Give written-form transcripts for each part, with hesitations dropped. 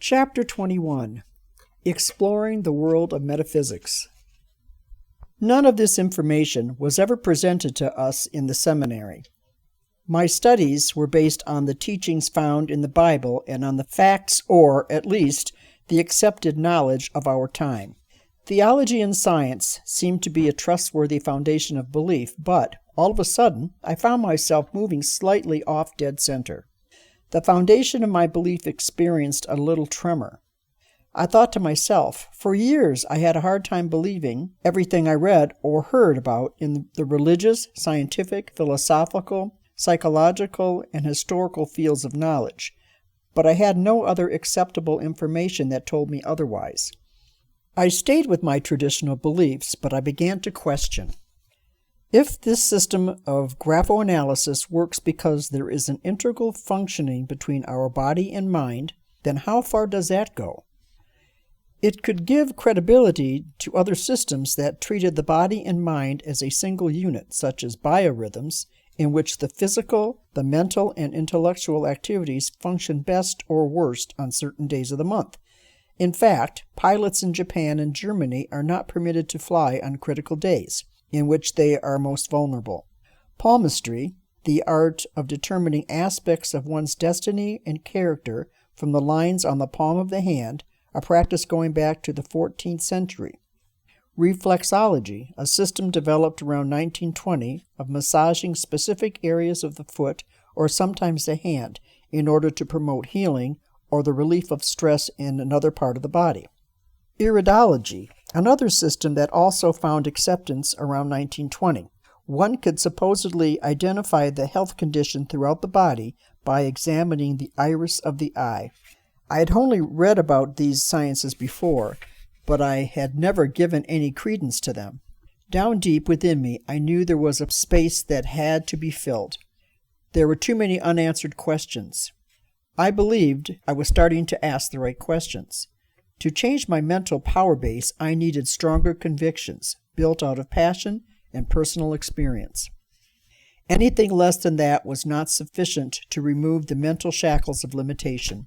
Chapter 21. Exploring the World of Metaphysics. None of this information was ever presented to us in the seminary. My studies were based on the teachings found in the Bible and on the facts, or, at least, the accepted knowledge of our time. Theology and science seemed to be a trustworthy foundation of belief, but, all of a sudden, I found myself moving slightly off dead center. The foundation of my belief experienced a little tremor. I thought to myself, for years I had a hard time believing everything I read or heard about in the religious, scientific, philosophical, psychological, and historical fields of knowledge, but I had no other acceptable information that told me otherwise. I stayed with my traditional beliefs, but I began to question. If this system of graphoanalysis works because there is an integral functioning between our body and mind, then how far does that go? It could give credibility to other systems that treated the body and mind as a single unit, such as biorhythms, in which the physical, the mental, and intellectual activities function best or worst on certain days of the month. In fact, pilots in Japan and Germany are not permitted to fly on critical days, in which they are most vulnerable. Palmistry, the art of determining aspects of one's destiny and character from the lines on the palm of the hand, a practice going back to the 14th century. Reflexology, a system developed around 1920 of massaging specific areas of the foot or sometimes the hand in order to promote healing or the relief of stress in another part of the body. Iridology, another system that also found acceptance around 1920. One could supposedly identify the health condition throughout the body by examining the iris of the eye. I had only read about these sciences before, but I had never given any credence to them. Down deep within me, I knew there was a space that had to be filled. There were too many unanswered questions. I believed I was starting to ask the right questions. To change my mental power base, I needed stronger convictions, built out of passion and personal experience. Anything less than that was not sufficient to remove the mental shackles of limitation.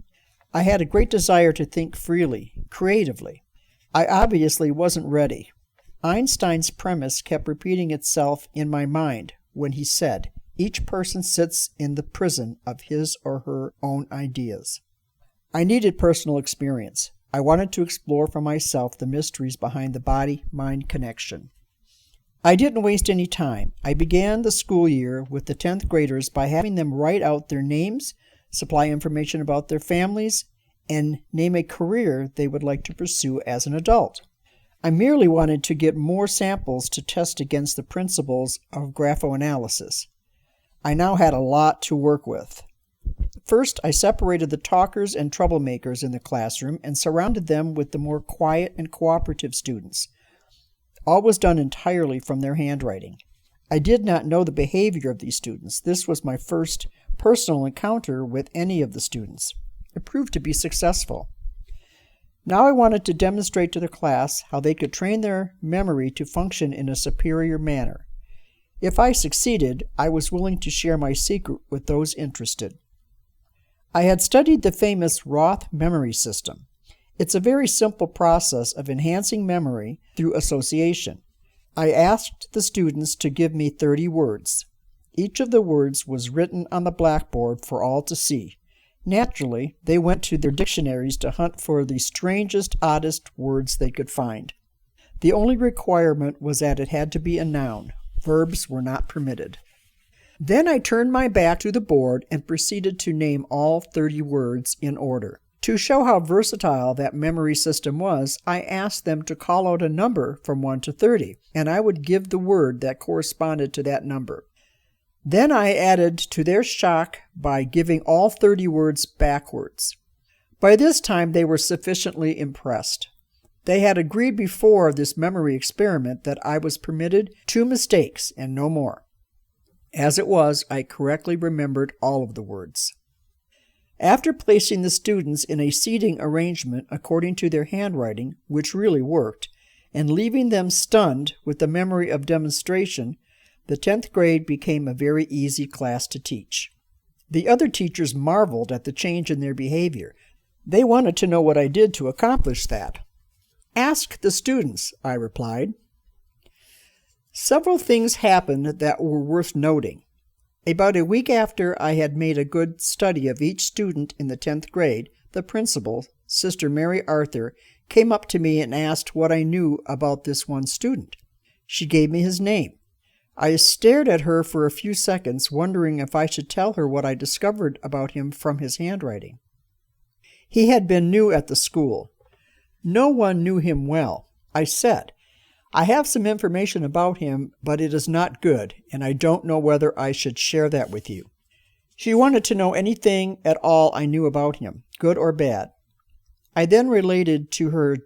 I had a great desire to think freely, creatively. I obviously wasn't ready. Einstein's premise kept repeating itself in my mind when he said, "Each person sits in the prison of his or her own ideas." I needed personal experience. I wanted to explore for myself the mysteries behind the body-mind connection. I didn't waste any time. I began the school year with the 10th graders by having them write out their names, supply information about their families, and name a career they would like to pursue as an adult. I merely wanted to get more samples to test against the principles of graphoanalysis. I now had a lot to work with. First, I separated the talkers and troublemakers in the classroom and surrounded them with the more quiet and cooperative students. All was done entirely from their handwriting. I did not know the behavior of these students. This was my first personal encounter with any of the students. It proved to be successful. Now I wanted to demonstrate to the class how they could train their memory to function in a superior manner. If I succeeded, I was willing to share my secret with those interested. I had studied the famous Roth memory system. It's a very simple process of enhancing memory through association. I asked the students to give me 30 words. Each of the words was written on the blackboard for all to see. Naturally, they went to their dictionaries to hunt for the strangest, oddest words they could find. The only requirement was that it had to be a noun. Verbs were not permitted. Then I turned my back to the board and proceeded to name all 30 words in order. To show how versatile that memory system was, I asked them to call out a number from 1 to 30, and I would give the word that corresponded to that number. Then I added to their shock by giving all 30 words backwards. By this time they were sufficiently impressed. They had agreed before this memory experiment that I was permitted 2 mistakes and no more. As it was, I correctly remembered all of the words. After placing the students in a seating arrangement according to their handwriting, which really worked, and leaving them stunned with the memory of demonstration, the 10th grade became a very easy class to teach. The other teachers marveled at the change in their behavior. They wanted to know what I did to accomplish that. Ask the students, I replied. Several things happened that were worth noting. About a week after I had made a good study of each student in the 10th grade, the principal, Sister Mary Arthur, came up to me and asked what I knew about this one student. She gave me his name. I stared at her for a few seconds, wondering if I should tell her what I discovered about him from his handwriting. He had been new at the school. No one knew him well. I said, I have some information about him, but it is not good, and I don't know whether I should share that with you. She wanted to know anything at all I knew about him, good or bad. I then related to her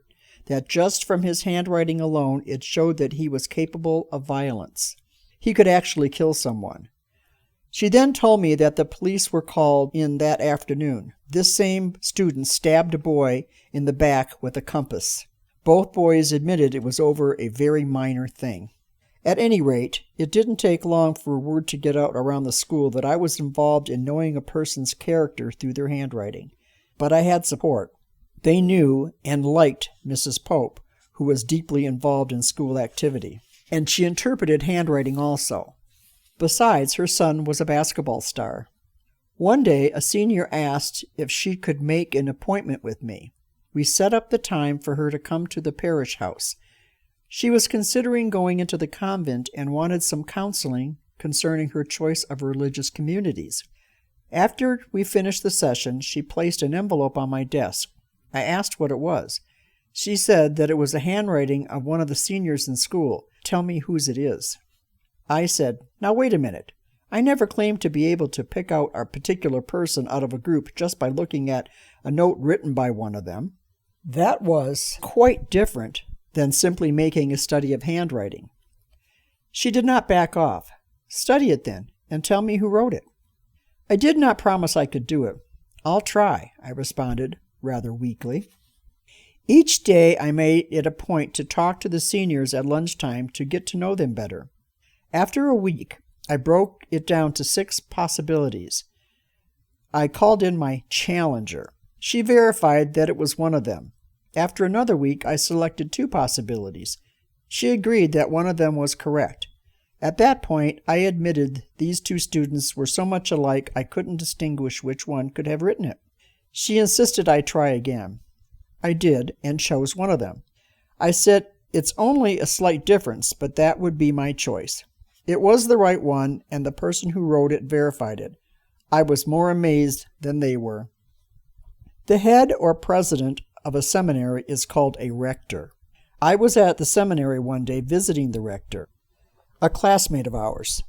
that just from his handwriting alone it showed that he was capable of violence. He could actually kill someone. She then told me that the police were called in that afternoon. This same student stabbed a boy in the back with a compass. Both boys admitted it was over a very minor thing. At any rate, it didn't take long for word to get out around the school that I was involved in knowing a person's character through their handwriting. But I had support. They knew and liked Mrs. Pope, who was deeply involved in school activity, and she interpreted handwriting also. Besides, her son was a basketball star. One day, a senior asked if she could make an appointment with me. We set up the time for her to come to the parish house. She was considering going into the convent and wanted some counseling concerning her choice of religious communities. After we finished the session, she placed an envelope on my desk. I asked what it was. She said that it was the handwriting of one of the seniors in school. Tell me whose it is. I said, now wait a minute. I never claimed to be able to pick out a particular person out of a group just by looking at a note written by one of them. That was quite different than simply making a study of handwriting. She did not back off. Study it then, and tell me who wrote it. I did not promise I could do it. I'll try, I responded, rather weakly. Each day I made it a point to talk to the seniors at lunchtime to get to know them better. After a week, I broke it down to 6 possibilities. I called in my challenger. She verified that it was one of them. After another week, I selected 2 possibilities. She agreed that one of them was correct. At that point, I admitted these 2 students were so much alike I couldn't distinguish which one could have written it. She insisted I try again. I did, and chose one of them. I said, it's only a slight difference, but that would be my choice. It was the right one, and the person who wrote it verified it. I was more amazed than they were. The head or president of a seminary is called a rector. I was at the seminary one day visiting the rector, a classmate of ours.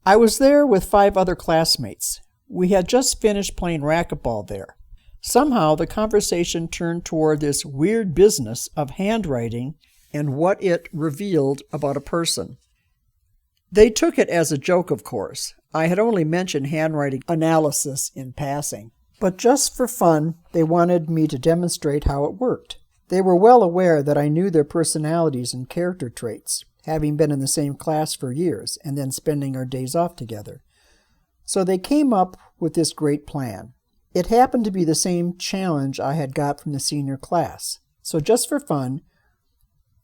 I was there with 5 other classmates. We had just finished playing racquetball there. Somehow the conversation turned toward this weird business of handwriting and what it revealed about a person. They took it as a joke, of course. I had only mentioned handwriting analysis in passing. But just for fun, they wanted me to demonstrate how it worked. They were well aware that I knew their personalities and character traits, having been in the same class for years and then spending our days off together. So they came up with this great plan. It happened to be the same challenge I had got from the senior class. So just for fun,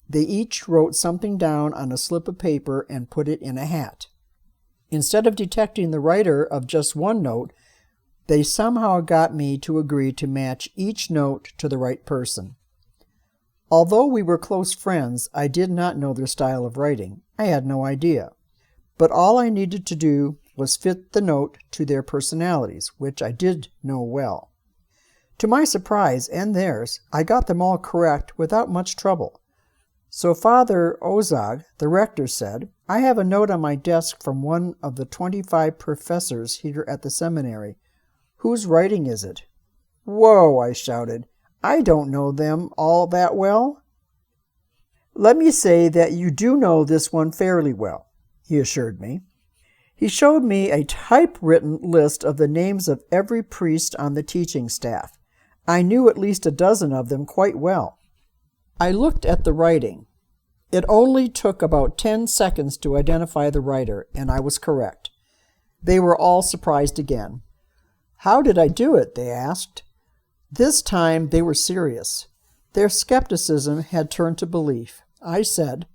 they each wrote something down on a slip of paper and put it in a hat. Instead of detecting the writer of just one note, they somehow got me to agree to match each note to the right person. Although we were close friends, I did not know their style of writing. I had no idea. But all I needed to do was fit the note to their personalities, which I did know well. To my surprise and theirs, I got them all correct without much trouble. So Father Ozog, the rector, said, I have a note on my desk from one of the 25 professors here at the seminary. Whose writing is it? Whoa, I shouted. I don't know them all that well. Let me say that you do know this one fairly well, he assured me. He showed me a typewritten list of the names of every priest on the teaching staff. I knew at least a dozen of them quite well. I looked at the writing. It only took about 10 seconds to identify the writer, and I was correct. They were all surprised again. How did I do it? They asked. This time they were serious. Their skepticism had turned to belief. I said,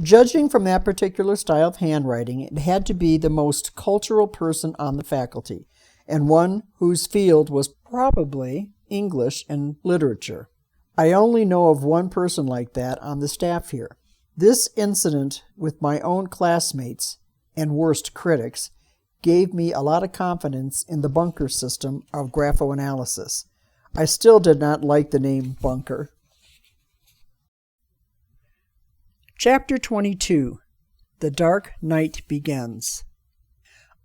judging from that particular style of handwriting, it had to be the most cultural person on the faculty, and one whose field was probably English and literature. I only know of one person like that on the staff here. This incident with my own classmates and worst critics gave me a lot of confidence in the bunker system of graphoanalysis. I still did not like the name bunker. Chapter 22. The Dark Night Begins.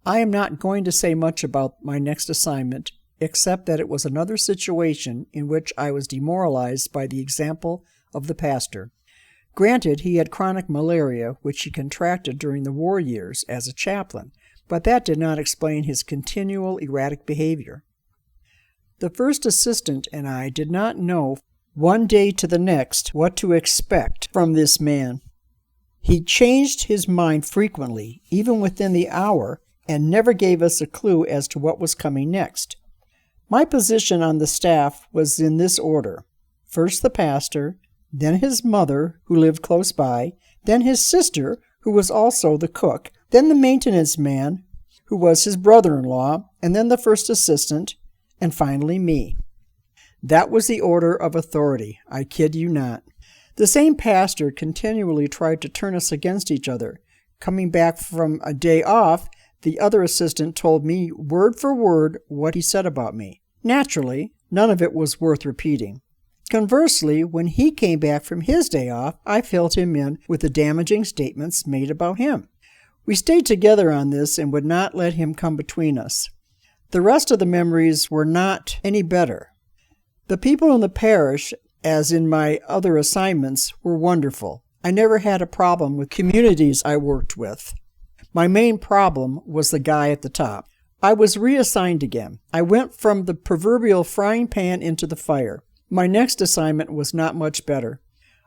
I am not going to say much about my next assignment, except that it was another situation in which I was demoralized by the example of the pastor. Granted, he had chronic malaria, which he contracted during the war years as a chaplain, but that did not explain his continual erratic behavior. The first assistant and I did not know one day to the next what to expect from this man. He changed his mind frequently, even within the hour, and never gave us a clue as to what was coming next. My position on the staff was in this order: first the pastor, then his mother, who lived close by, then his sister, who was also the cook, then the maintenance man, who was his brother-in-law, and then the first assistant, and finally me. That was the order of authority, I kid you not. The same pastor continually tried to turn us against each other. Coming back from a day off, the other assistant told me word for word what he said about me. Naturally, none of it was worth repeating. Conversely, when he came back from his day off, I filled him in with the damaging statements made about him. We stayed together on this and would not let him come between us. The rest of the memories were not any better. The people in the parish, as in my other assignments, were wonderful. I never had a problem with communities I worked with. My main problem was the guy at the top. I was reassigned again. I went from the proverbial frying pan into the fire. My next assignment was not much better.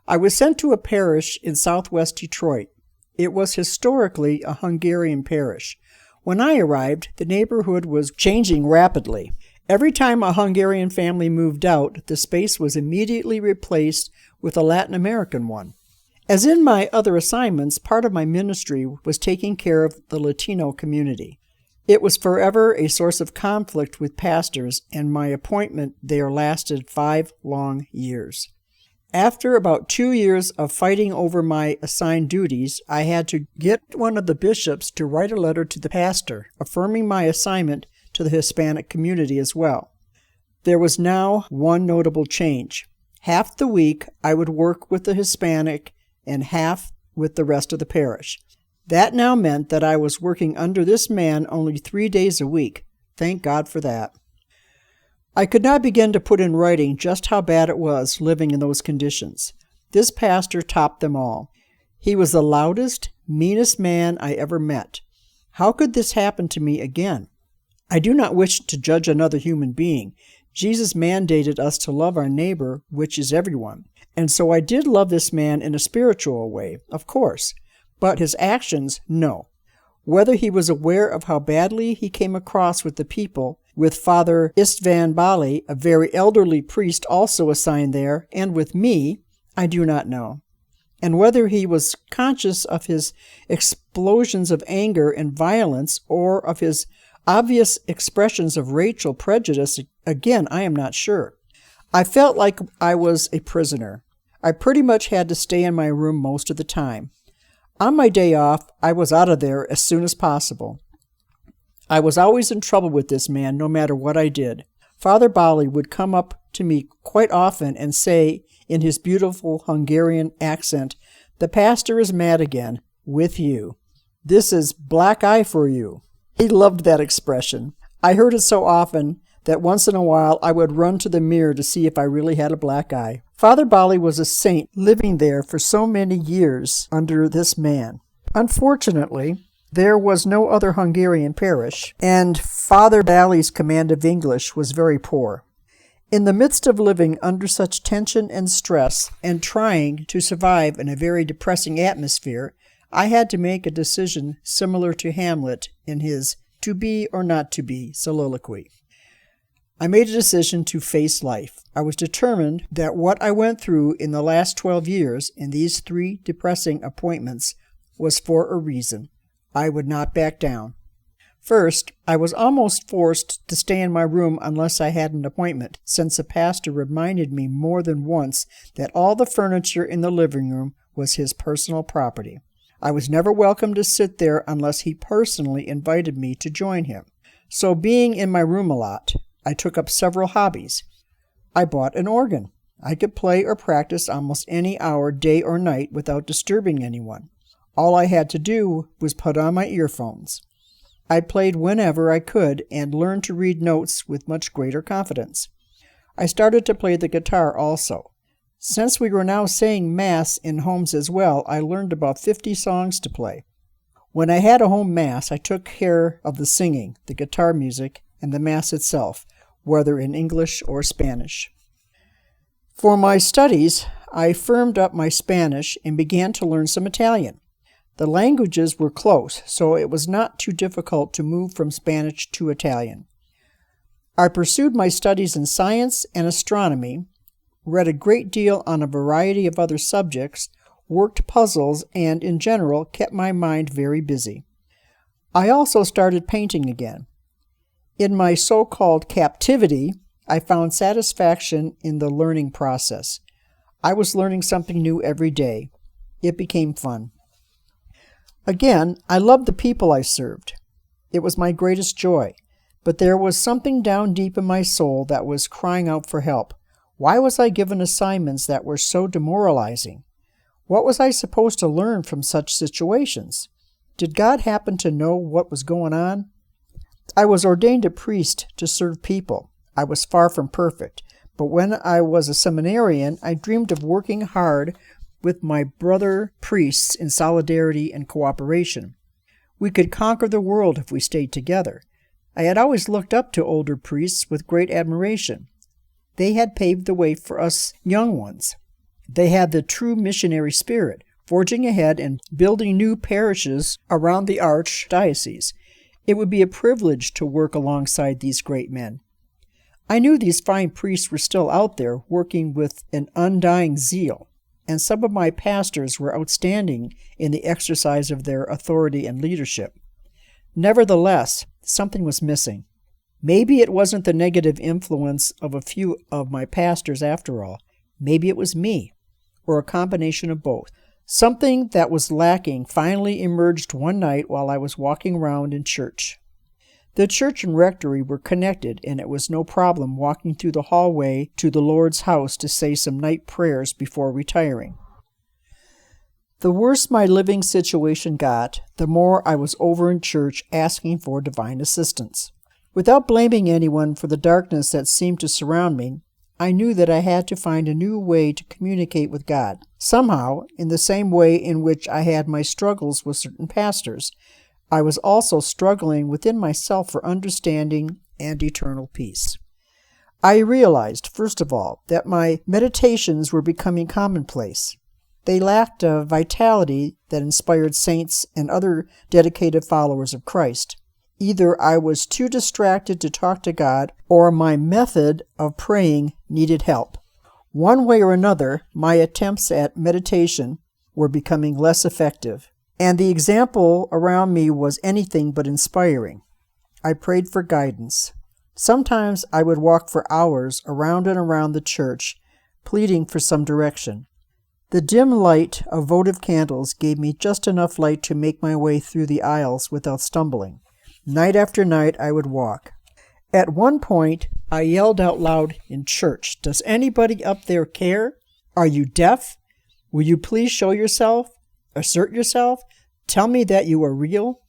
I was sent to a parish in southwest Detroit. It was historically a Hungarian parish. When I arrived, the neighborhood was changing rapidly. Every time a Hungarian family moved out, the space was immediately replaced with a Latin American one. As in my other assignments, part of my ministry was taking care of the Latino community. It was forever a source of conflict with pastors, and my appointment there lasted 5 long years. After about 2 years of fighting over my assigned duties, I had to get one of the bishops to write a letter to the pastor, affirming my assignment to the Hispanic community as well. There was now one notable change. Half the week I would work with the Hispanic and half with the rest of the parish. That now meant that I was working under this man only 3 days a week. Thank God for that. I could not begin to put in writing just how bad it was living in those conditions. This pastor topped them all. He was the loudest, meanest man I ever met. How could this happen to me again? I do not wish to judge another human being. Jesus mandated us to love our neighbor, which is everyone. And so I did love this man in a spiritual way, of course. But his actions, no. Whether he was aware of how badly he came across with the people, with Father Istvan Bali, a very elderly priest also assigned there, and with me, I do not know. And whether he was conscious of his explosions of anger and violence, or of his obvious expressions of racial prejudice, again, I am not sure. I felt like I was a prisoner. I pretty much had to stay in my room most of the time. On my day off, I was out of there as soon as possible. I was always in trouble with this man, no matter what I did. Father Bali would come up to me quite often and say, in his beautiful Hungarian accent, "The pastor is mad again, with you. This is black eye for you." He loved that expression. I heard it so often that once in a while I would run to the mirror to see if I really had a black eye. Father Bali was a saint living there for so many years under this man. Unfortunately, there was no other Hungarian parish, and Father Bali's command of English was very poor. In the midst of living under such tension and stress, and trying to survive in a very depressing atmosphere, I had to make a decision similar to Hamlet in his "to be or not to be" soliloquy. I made a decision to face life. I was determined that what I went through in the last 12 years in these 3 depressing appointments was for a reason. I would not back down. First, I was almost forced to stay in my room unless I had an appointment, since a pastor reminded me more than once that all the furniture in the living room was his personal property. I was never welcome to sit there unless he personally invited me to join him. So being in my room a lot, I took up several hobbies. I bought an organ. I could play or practice almost any hour, day or night, without disturbing anyone. All I had to do was put on my earphones. I played whenever I could and learned to read notes with much greater confidence. I started to play the guitar also. Since we were now saying Mass in homes as well, I learned about 50 songs to play. When I had a home Mass, I took care of the singing, the guitar music, and the Mass itself, whether in English or Spanish. For my studies, I firmed up my Spanish and began to learn some Italian. The languages were close, so it was not too difficult to move from Spanish to Italian. I pursued my studies in science and astronomy, read a great deal on a variety of other subjects, worked puzzles, and, in general, kept my mind very busy. I also started painting again. In my so-called captivity, I found satisfaction in the learning process. I was learning something new every day. It became fun. Again, I loved the people I served. It was my greatest joy. But there was something down deep in my soul that was crying out for help. Why was I given assignments that were so demoralizing? What was I supposed to learn from such situations? Did God happen to know what was going on? I was ordained a priest to serve people. I was far from perfect, but when I was a seminarian, I dreamed of working hard with my brother priests in solidarity and cooperation. We could conquer the world if we stayed together. I had always looked up to older priests with great admiration. They had paved the way for us young ones. They had the true missionary spirit, forging ahead and building new parishes around the archdiocese. It would be a privilege to work alongside these great men. I knew these fine priests were still out there working with an undying zeal, and some of my pastors were outstanding in the exercise of their authority and leadership. Nevertheless, something was missing. Maybe it wasn't the negative influence of a few of my pastors after all. Maybe it was me, or a combination of both. Something that was lacking finally emerged one night while I was walking around in church. The church and rectory were connected, and it was no problem walking through the hallway to the Lord's house to say some night prayers before retiring. The worse my living situation got, the more I was over in church asking for divine assistance. Without blaming anyone for the darkness that seemed to surround me, I knew that I had to find a new way to communicate with God, somehow, in the same way in which I had my struggles with certain pastors. I was also struggling within myself for understanding and eternal peace. I realized, first of all, that my meditations were becoming commonplace. They lacked a vitality that inspired saints and other dedicated followers of Christ. Either I was too distracted to talk to God, or my method of praying needed help. One way or another, my attempts at meditation were becoming less effective, and the example around me was anything but inspiring. I prayed for guidance. Sometimes I would walk for hours around and around the church, pleading for some direction. The dim light of votive candles gave me just enough light to make my way through the aisles without stumbling. Night after night I would walk. At one point, I yelled out loud in church, "Does anybody up there care? Are you deaf? Will you please show yourself? Assert yourself? Tell me that you are real?"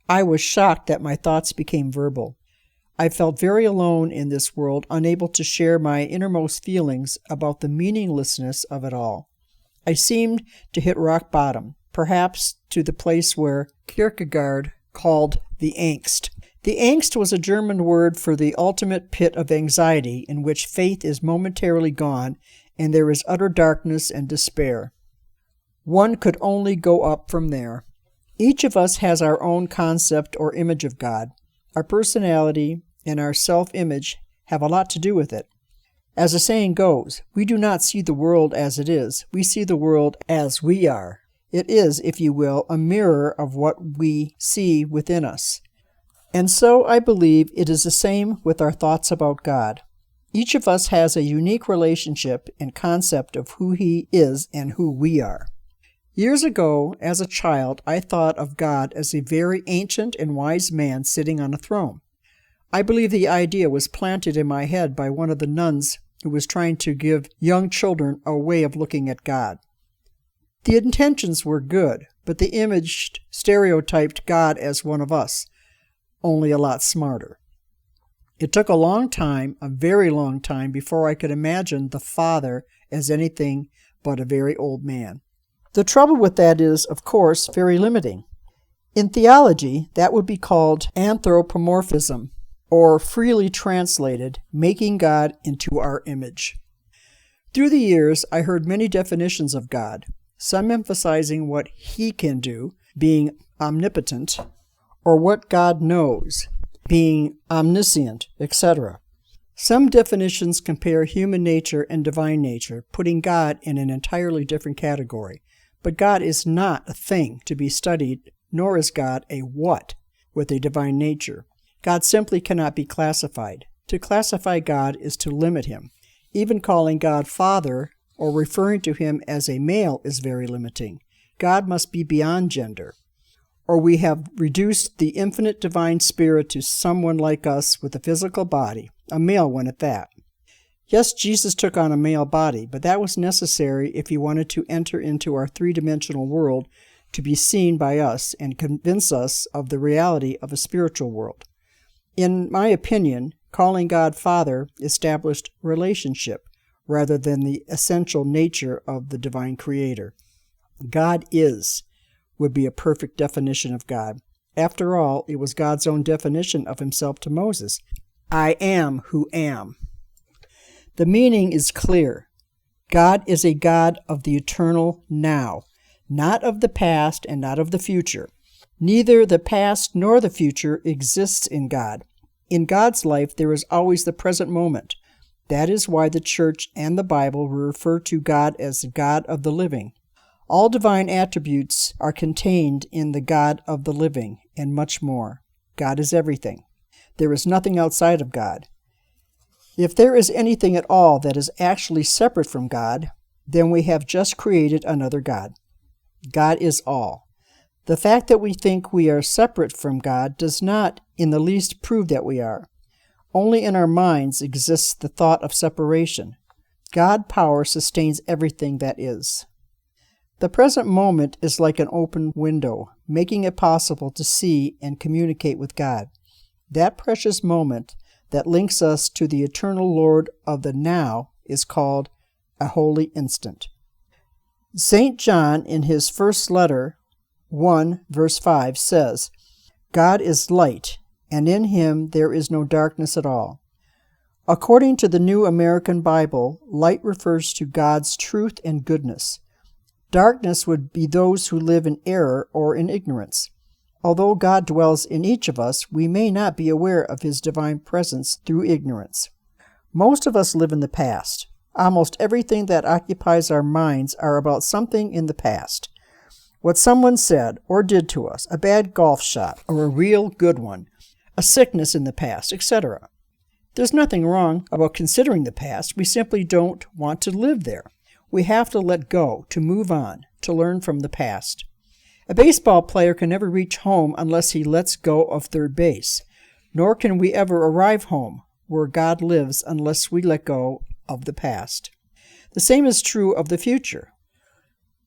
I was shocked that my thoughts became verbal. I felt very alone in this world, unable to share my innermost feelings about the meaninglessness of it all. I seemed to hit rock bottom, perhaps to the place where Kierkegaard called the angst. The angst was a German word for the ultimate pit of anxiety in which faith is momentarily gone and there is utter darkness and despair. One could only go up from there. Each of us has our own concept or image of God. Our personality and our self-image have a lot to do with it. As the saying goes, we do not see the world as it is, we see the world as we are. It is, if you will, a mirror of what we see within us. And so I believe it is the same with our thoughts about God. Each of us has a unique relationship and concept of who He is and who we are. Years ago, as a child, I thought of God as a very ancient and wise man sitting on a throne. I believe the idea was planted in my head by one of the nuns who was trying to give young children a way of looking at God. The intentions were good, but the image stereotyped God as one of us, only a lot smarter. It took a long time, a very long time, before I could imagine the Father as anything but a very old man. The trouble with that is, of course, very limiting. In theology, that would be called anthropomorphism, or freely translated, making God into our image. Through the years, I heard many definitions of God, some emphasizing what He can do, being omnipotent, or what God knows, being omniscient, etc. Some definitions compare human nature and divine nature, putting God in an entirely different category. But God is not a thing to be studied, nor is God a what with a divine nature. God simply cannot be classified. To classify God is to limit Him. Even calling God Father or referring to Him as a male is very limiting. God must be beyond gender. Or we have reduced the infinite divine spirit to someone like us with a physical body, a male one at that. Yes, Jesus took on a male body, but that was necessary if He wanted to enter into our three-dimensional world to be seen by us and convince us of the reality of a spiritual world. In my opinion, calling God Father established relationship rather than the essential nature of the divine creator. God is would be a perfect definition of God. After all, it was God's own definition of Himself to Moses. I am who am. The meaning is clear. God is a God of the eternal now, not of the past and not of the future. Neither the past nor the future exists in God. In God's life, there is always the present moment. That is why the Church and the Bible refer to God as the God of the living. All divine attributes are contained in the God of the living, and much more. God is everything. There is nothing outside of God. If there is anything at all that is actually separate from God, then we have just created another God. God is all. The fact that we think we are separate from God does not in the least prove that we are. Only in our minds exists the thought of separation. God power sustains everything that is. The present moment is like an open window, making it possible to see and communicate with God. That precious moment that links us to the eternal Lord of the now is called a holy instant. St. John, in his first letter, 1 verse 5, says, God is light, and in Him there is no darkness at all. According to the New American Bible, light refers to God's truth and goodness. Darkness would be those who live in error or in ignorance. Although God dwells in each of us, we may not be aware of His divine presence through ignorance. Most of us live in the past. Almost everything that occupies our minds are about something in the past. What someone said or did to us, a bad golf shot or a real good one, a sickness in the past, etc. There's nothing wrong about considering the past. We simply don't want to live there. We have to let go, to move on, to learn from the past. A baseball player can never reach home unless he lets go of third base, nor can we ever arrive home, where God lives, unless we let go of the past. The same is true of the future.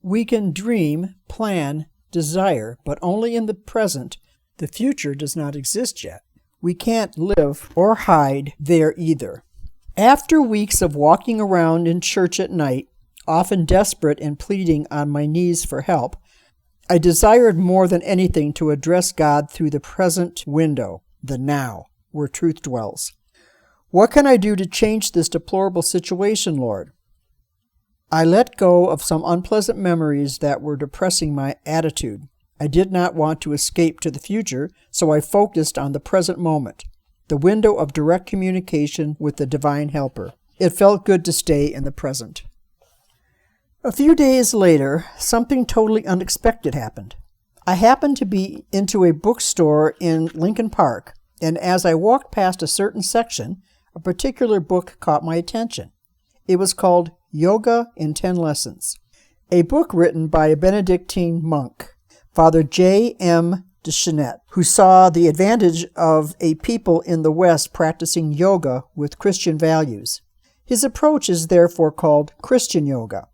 We can dream, plan, desire, but only in the present. The future does not exist yet. We can't live or hide there either. After weeks of walking around in church at night, often desperate and pleading on my knees for help, I desired more than anything to address God through the present window, the now, where truth dwells. What can I do to change this deplorable situation, Lord? I let go of some unpleasant memories that were depressing my attitude. I did not want to escape to the future, so I focused on the present moment. the window of direct communication with the Divine Helper. It felt good to stay in the present. A few days later, something totally unexpected happened. I happened to be into a bookstore in Lincoln Park, and as I walked past a certain section, a particular book caught my attention. It was called Yoga in 10 Lessons, a book written by a Benedictine monk, Father J.M. Dechanet, who saw the advantage of a people in the West practicing yoga with Christian values. His approach is therefore called Christian yoga.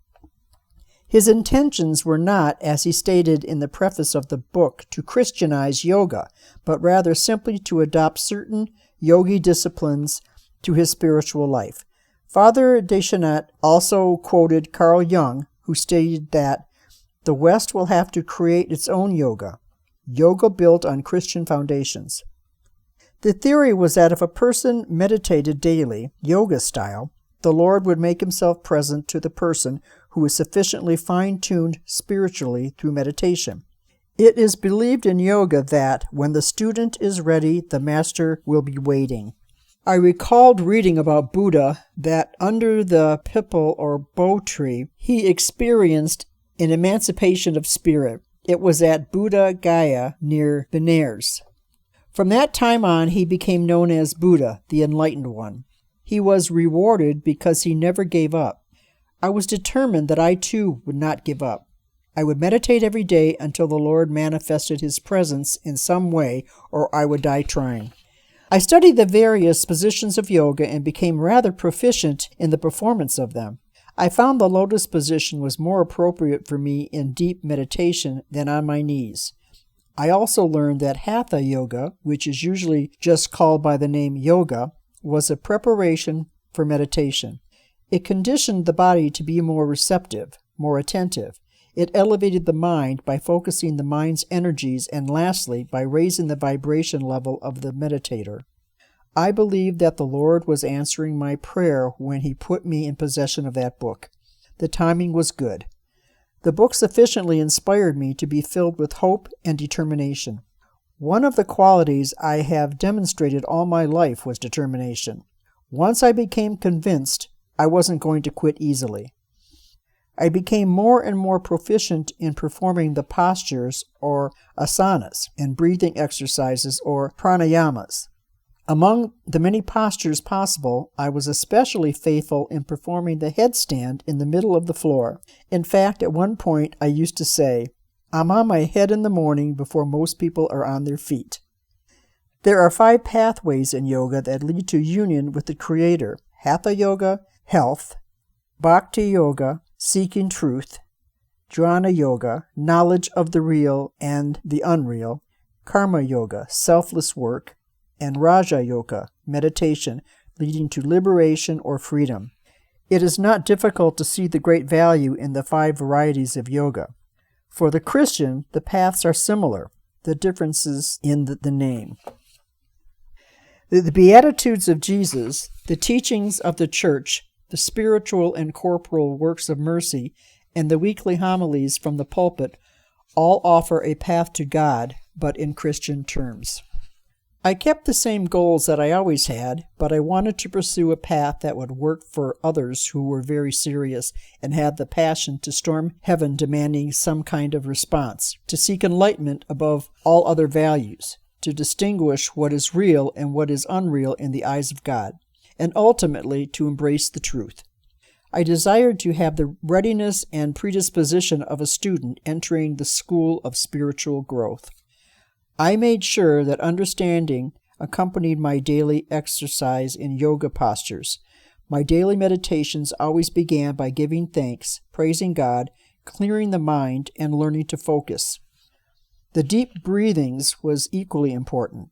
His intentions were not, as he stated in the preface of the book, to Christianize yoga, but rather simply to adopt certain yogi disciplines to his spiritual life. Father Dechanet also quoted Carl Jung, who stated that the West will have to create its own yoga built on Christian foundations. The theory was that if a person meditated daily, yoga style, the Lord would make himself present to the person who is sufficiently fine-tuned spiritually through meditation. It is believed in yoga that when the student is ready, the master will be waiting. I recalled reading about Buddha that under the pipal or bo tree, he experienced an emancipation of spirit. It was at Buddha Gaya near Benares. From that time on, he became known as Buddha, the Enlightened One. He was rewarded because he never gave up. I was determined that I too would not give up. I would meditate every day until the Lord manifested His presence in some way, or I would die trying. I studied the various positions of yoga and became rather proficient in the performance of them. I found the lotus position was more appropriate for me in deep meditation than on my knees. I also learned that Hatha Yoga, which is usually just called by the name yoga, was a preparation for meditation. It conditioned the body to be more receptive, more attentive. It elevated the mind by focusing the mind's energies, and lastly, by raising the vibration level of the meditator. I believe that the Lord was answering my prayer when He put me in possession of that book. The timing was good. The book sufficiently inspired me to be filled with hope and determination. One of the qualities I have demonstrated all my life was determination. Once I became convinced, I wasn't going to quit easily. I became more and more proficient in performing the postures or asanas and breathing exercises or pranayamas. Among the many postures possible, I was especially faithful in performing the headstand in the middle of the floor. In fact, at one point I used to say, "I'm on my head in the morning before most people are on their feet." There are 5 pathways in yoga that lead to union with the Creator: Hatha Yoga, health; Bhakti Yoga, seeking truth; Jnana Yoga, knowledge of the real and the unreal; Karma Yoga, selfless work; and Raja Yoga, meditation, leading to liberation or freedom. It is not difficult to see the great value in the 5 varieties of yoga. For the Christian, the paths are similar, the differences in the name. The Beatitudes of Jesus, the teachings of the Church, the spiritual and corporal works of mercy, and the weekly homilies from the pulpit all offer a path to God, but in Christian terms. I kept the same goals that I always had, but I wanted to pursue a path that would work for others who were very serious and had the passion to storm heaven demanding some kind of response, to seek enlightenment above all other values, to distinguish what is real and what is unreal in the eyes of God, and ultimately to embrace the truth. I desired to have the readiness and predisposition of a student entering the school of spiritual growth. I made sure that understanding accompanied my daily exercise in yoga postures. My daily meditations always began by giving thanks, praising God, clearing the mind, and learning to focus. The deep breathings was equally important.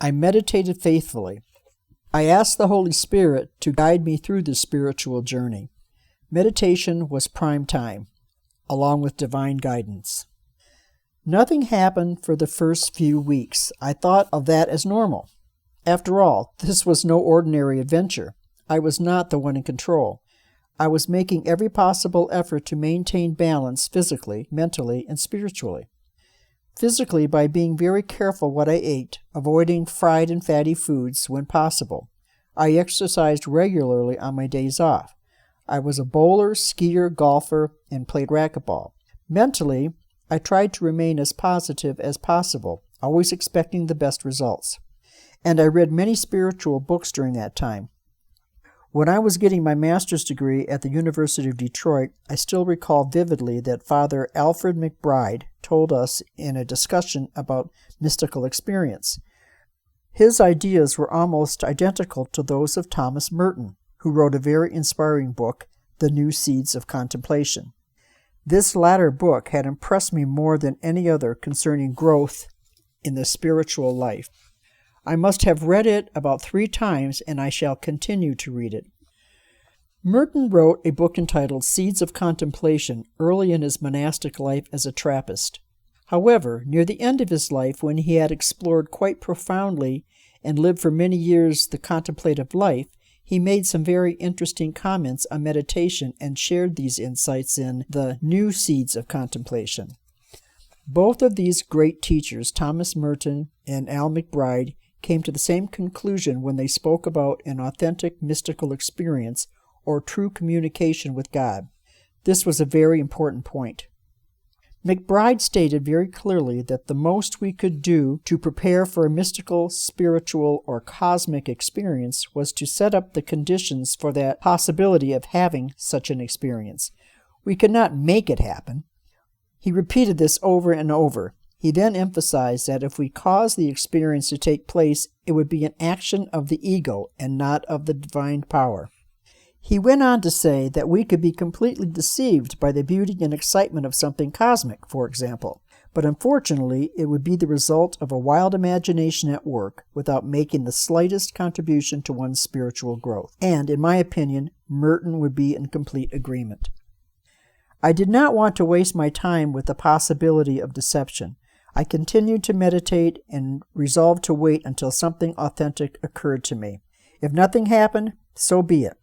I meditated faithfully. I asked the Holy Spirit to guide me through this spiritual journey. Meditation was prime time, along with divine guidance. Nothing happened for the first few weeks. I thought of that as normal. After all, this was no ordinary adventure. I was not the one in control. I was making every possible effort to maintain balance physically, mentally, and spiritually. physically by being very careful what I ate, avoiding fried and fatty foods when possible. I exercised regularly on my days off. I was a bowler, skier, golfer, and played racquetball. Mentally, I tried to remain as positive as possible, always expecting the best results. And I read many spiritual books during that time. When I was getting my master's degree at the University of Detroit, I still recall vividly that Father Alfred McBride told us in a discussion about mystical experience. His ideas were almost identical to those of Thomas Merton, who wrote a very inspiring book, The New Seeds of Contemplation. This latter book had impressed me more than any other concerning growth in the spiritual life. I must have read it about 3 times, and I shall continue to read it. Merton wrote a book entitled Seeds of Contemplation early in his monastic life as a Trappist. However, near the end of his life, when he had explored quite profoundly and lived for many years the contemplative life, he made some very interesting comments on meditation and shared these insights in The New Seeds of Contemplation. Both of these great teachers, Thomas Merton and Al McBride, came to the same conclusion when they spoke about an authentic mystical experience or true communication with God. This was a very important point. McBride stated very clearly that the most we could do to prepare for a mystical, spiritual, or cosmic experience was to set up the conditions for that possibility of having such an experience. We could not make it happen. He repeated this over and over. He then emphasized that if we caused the experience to take place, it would be an action of the ego and not of the divine power. He went on to say that we could be completely deceived by the beauty and excitement of something cosmic, for example, but unfortunately it would be the result of a wild imagination at work without making the slightest contribution to one's spiritual growth. And, in my opinion, Merton would be in complete agreement. I did not want to waste my time with the possibility of deception. I continued to meditate and resolved to wait until something authentic occurred to me. If nothing happened, so be it.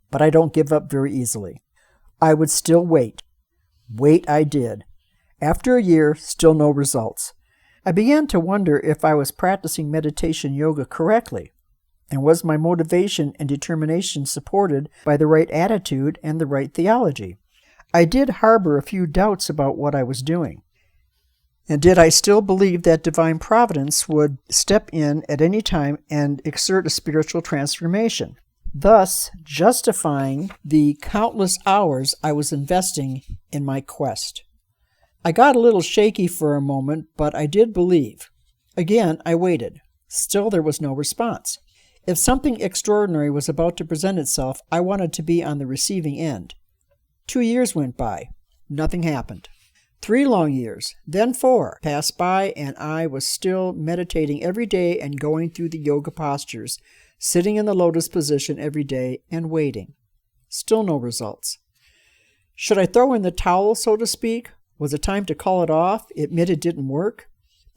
But I don't give up very easily. I would still wait. Wait I did. After a year, still no results. I began to wonder if I was practicing meditation yoga correctly, and was my motivation and determination supported by the right attitude and the right theology. I did harbor a few doubts about what I was doing. And did I still believe that divine providence would step in at any time and exert a spiritual transformation, thus justifying the countless hours I was investing in my quest? I got a little shaky for a moment, but I did believe. Again, I waited. Still there was no response. If something extraordinary was about to present itself, I wanted to be on the receiving end. 2 years went by. Nothing happened. 3 long years, then 4 passed by, and I was still meditating every day and going through the yoga postures, sitting in the lotus position every day and waiting. Still no results. Should I throw in the towel, so to speak? Was it time to call it off, admit it didn't work?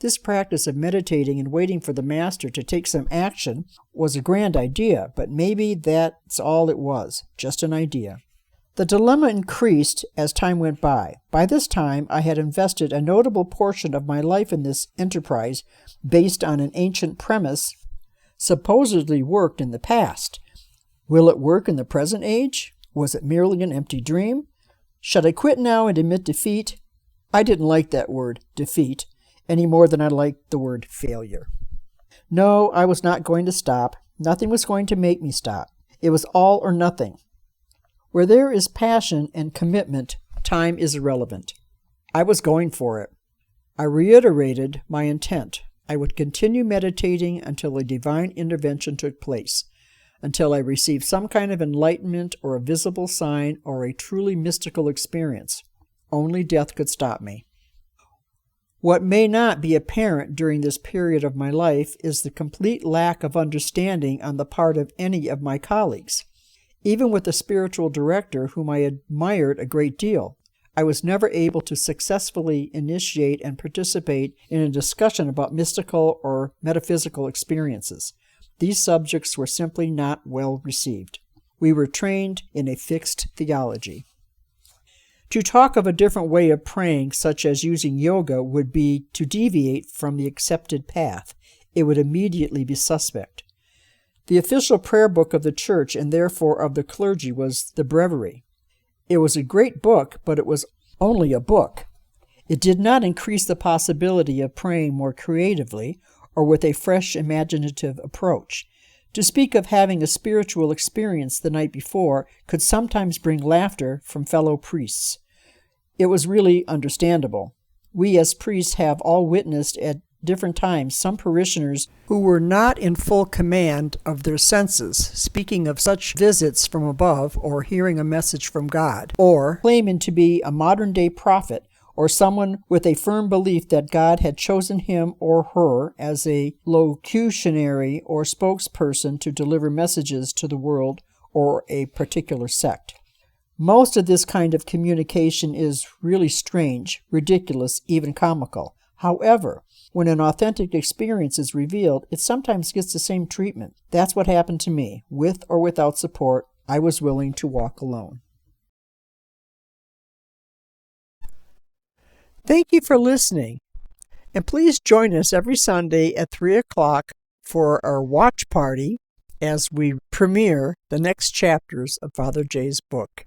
This practice of meditating and waiting for the Master to take some action was a grand idea, but maybe that's all it was, just an idea. The dilemma increased as time went by. By this time, I had invested a notable portion of my life in this enterprise based on an ancient premise supposedly worked in the past. Will it work in the present age? Was it merely an empty dream? Should I quit now and admit defeat? I didn't like that word, defeat, any more than I liked the word failure. No, I was not going to stop. Nothing was going to make me stop. It was all or nothing. Where there is passion and commitment, time is irrelevant. I was going for it. I reiterated my intent. I would continue meditating until a divine intervention took place, until I received some kind of enlightenment or a visible sign or a truly mystical experience. Only death could stop me. What may not be apparent during this period of my life is the complete lack of understanding on the part of any of my colleagues. Even with the spiritual director, whom I admired a great deal, I was never able to successfully initiate and participate in a discussion about mystical or metaphysical experiences. These subjects were simply not well received. We were trained in a fixed theology. To talk of a different way of praying, such as using yoga, would be to deviate from the accepted path. It would immediately be suspect. The official prayer book of the Church, and therefore of the clergy, was the Breviary. It was a great book, but it was only a book. It did not increase the possibility of praying more creatively or with a fresh imaginative approach. To speak of having a spiritual experience the night before could sometimes bring laughter from fellow priests. It was really understandable. We as priests have all witnessed at different times some parishioners who were not in full command of their senses, speaking of such visits from above or hearing a message from God, or claiming to be a modern-day prophet or someone with a firm belief that God had chosen him or her as a locutionary or spokesperson to deliver messages to the world or a particular sect. Most of this kind of communication is really strange, ridiculous, even comical. However, when an authentic experience is revealed, it sometimes gets the same treatment. That's what happened to me. With or without support, I was willing to walk alone. Thank you for listening, and please join us every Sunday at 3 o'clock for our watch party as we premiere the next chapters of Father J's book.